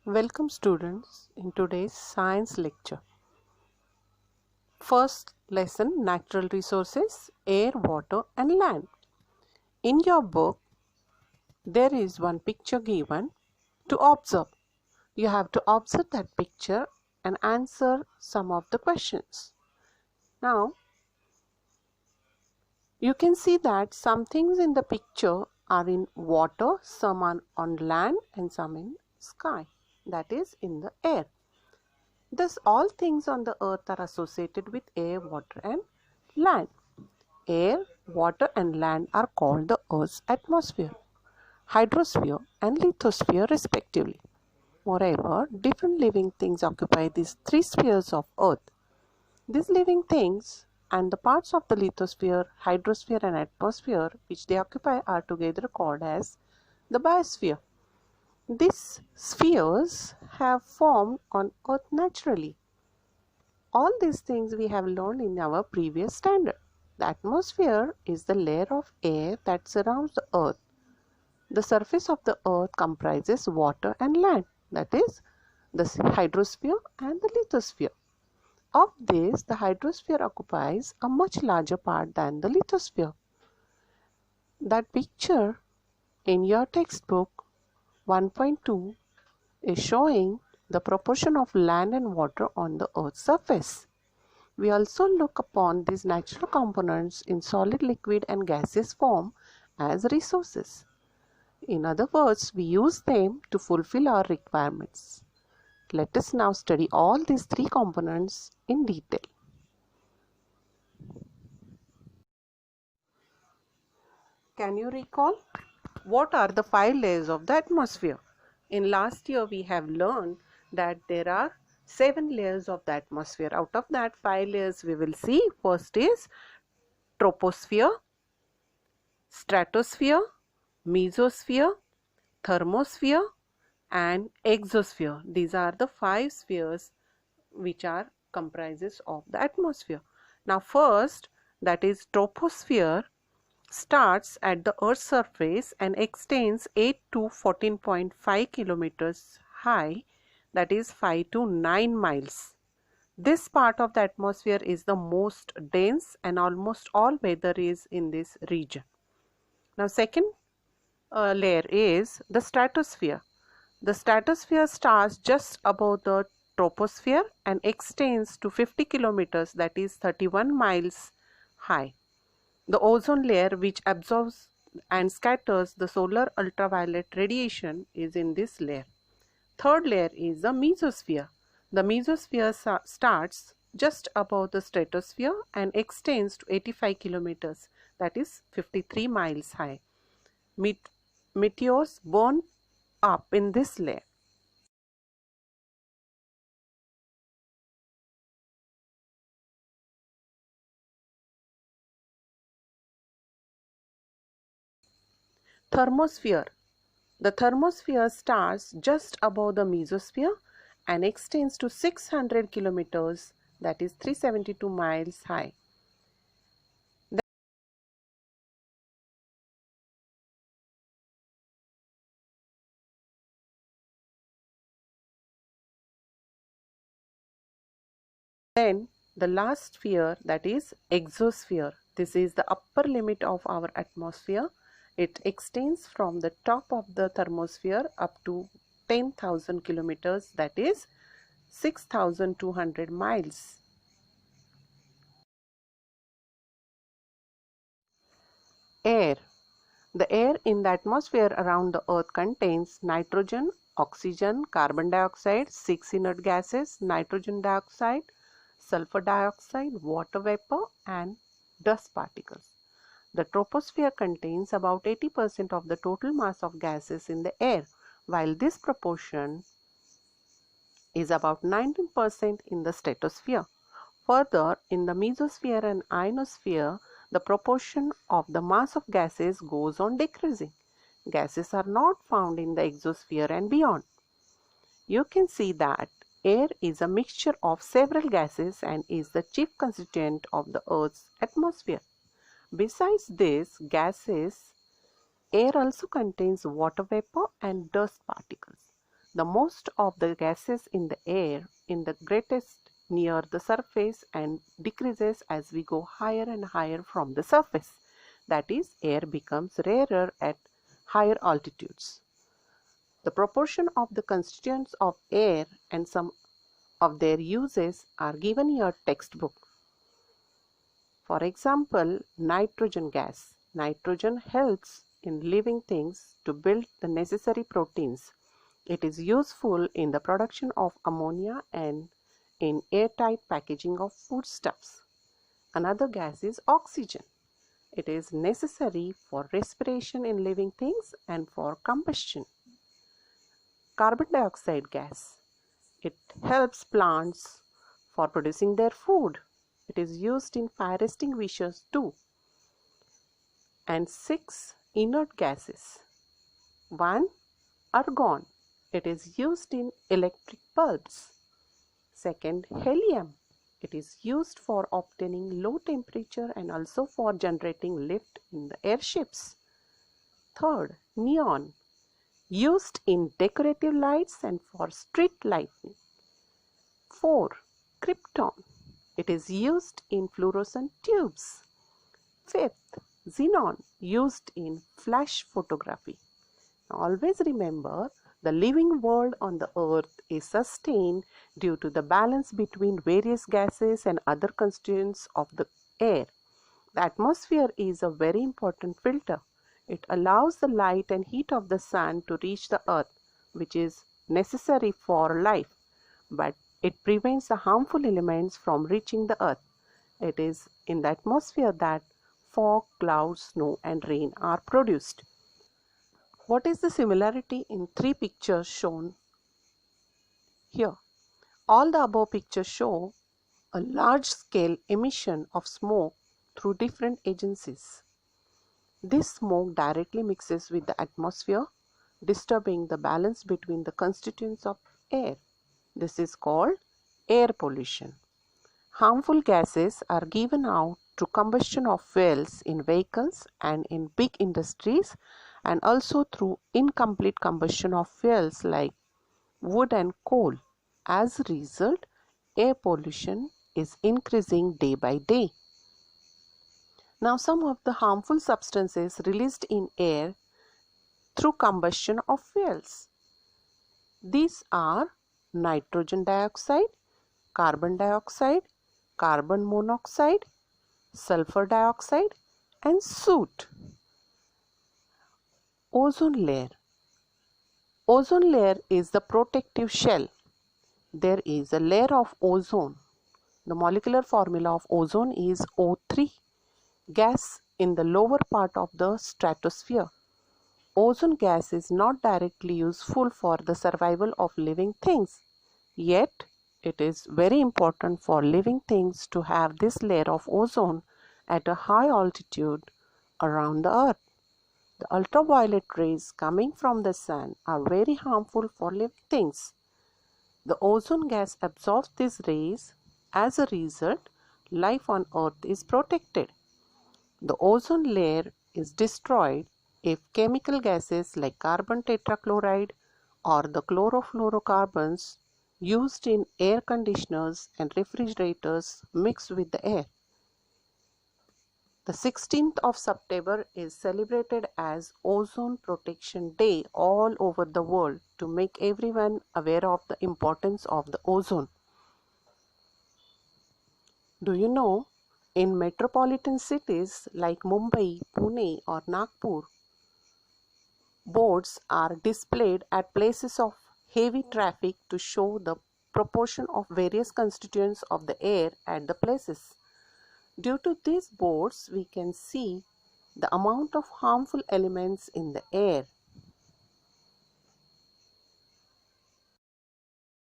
Welcome students in today's science lecture. First lesson, natural resources, air, water and land. In your book, there is one picture given to observe. You have to observe that picture and answer some of the questions. Now, you can see that some things in the picture are in water, some are on land and some in sky, that is in the air. Thus, all things on the earth are associated with air, water and land. Air, water and land are called the earth's atmosphere, hydrosphere and lithosphere respectively. Moreover, different living things occupy these three spheres of earth. These living things and the parts of the lithosphere, hydrosphere and atmosphere which they occupy are together called as the biosphere. These spheres have formed on earth naturally. All these things we have learned in our previous standard. The atmosphere is the layer of air that surrounds the earth. The surface of the earth comprises water and land, that is, the hydrosphere and the lithosphere. Of this, the hydrosphere occupies a much larger part than the lithosphere. That picture in your textbook 1.2 is showing the proportion of land and water on the earth's surface. We also look upon these natural components in solid, liquid and gaseous form as resources. In other words, we use them to fulfill our requirements. Let us now study all these three components in detail. Can you recall? What are the 5 layers of the atmosphere? In last year, we have learned that there are 7 layers of the atmosphere. Out of that, 5 layers we will see. First is Troposphere, Stratosphere, Mesosphere, Thermosphere and Exosphere. These are the 5 spheres which are comprises of the atmosphere. Now first, that is Troposphere, starts at the Earth's surface and extends 8 to 14.5 kilometers high, that is 5 to 9 miles. This part of the atmosphere is the most dense and almost all weather is in this region. Now second layer is the stratosphere. The stratosphere starts just above the troposphere and extends to 50 kilometers, that is 31 miles high. The ozone layer, which absorbs and scatters the solar ultraviolet radiation, is in this layer. Third layer is the mesosphere. The mesosphere starts just above the stratosphere and extends to 85 kilometers, that is 53 miles high. Meteors burn up in this layer. Thermosphere. The thermosphere starts just above the mesosphere and extends to 600 kilometers, that is 372 miles high. Then the last sphere, that is exosphere. This is the upper limit of our atmosphere. It extends from the top of the thermosphere up to 10,000 kilometers, that is 6,200 miles. Air. The air in the atmosphere around the earth contains nitrogen, oxygen, carbon dioxide, 6 inert gases, nitrogen dioxide, sulfur dioxide, water vapor and dust particles. The troposphere contains about 80% of the total mass of gases in the air, while this proportion is about 19% in the stratosphere. Further, in the mesosphere and ionosphere, the proportion of the mass of gases goes on decreasing. Gases are not found in the exosphere and beyond. You can see that air is a mixture of several gases and is the chief constituent of the Earth's atmosphere. Besides these gases, air also contains water vapor and dust particles. The most of the gases in the air in the greatest near the surface and decreases as we go higher and higher from the surface. That is, air becomes rarer at higher altitudes. The proportion of the constituents of air and some of their uses are given in your textbook. For example, nitrogen gas. Nitrogen helps in living things to build the necessary proteins. It is useful in the production of ammonia and in airtight packaging of foodstuffs. Another gas is oxygen. It is necessary for respiration in living things and for combustion. Carbon dioxide gas. It helps plants for producing their food. It is used in fire extinguishers too. And 6 inert gases. 1. Argon. It is used in electric bulbs. 2. Helium. It is used for obtaining low temperature and also for generating lift in the airships. 3. Neon. Used in decorative lights and for street lighting. 4. Krypton. It is used in fluorescent tubes. 5. Xenon. Used in flash photography. Always remember, the living world on the earth is sustained due to the balance between various gases and other constituents of the air. The atmosphere is a very important filter. It allows the light and heat of the sun to reach the earth, which is necessary for life, but it prevents the harmful elements from reaching the earth. It is in the atmosphere that fog, clouds, snow, and rain are produced. What is the similarity in 3 pictures shown here? All the above pictures show a large-scale emission of smoke through different agencies. This smoke directly mixes with the atmosphere, disturbing the balance between the constituents of air. This is called air pollution. Harmful gases are given out through combustion of fuels in vehicles and in big industries, and also through incomplete combustion of fuels like wood and coal. As a result, air pollution is increasing day by day. Now, some of the harmful substances released in air through combustion of fuels. These are nitrogen dioxide, carbon dioxide, carbon monoxide, sulfur dioxide, and soot. Ozone layer. Ozone layer is the protective shell. There is a layer of ozone. The molecular formula of ozone is O3, gas in the lower part of the stratosphere. Ozone gas is not directly useful for the survival of living things. Yet, it is very important for living things to have this layer of ozone at a high altitude around the earth. The ultraviolet rays coming from the sun are very harmful for living things. The ozone gas absorbs these rays. As a result, life on earth is protected. The ozone layer is destroyed if chemical gases like carbon tetrachloride or the chlorofluorocarbons used in air conditioners and refrigerators mix with the air. The 16th of September is celebrated as Ozone Protection Day all over the world to make everyone aware of the importance of the ozone. Do you know, in metropolitan cities like Mumbai, Pune, or Nagpur, boards are displayed at places of heavy traffic to show the proportion of various constituents of the air at the places. Due to these boards, we can see the amount of harmful elements in the air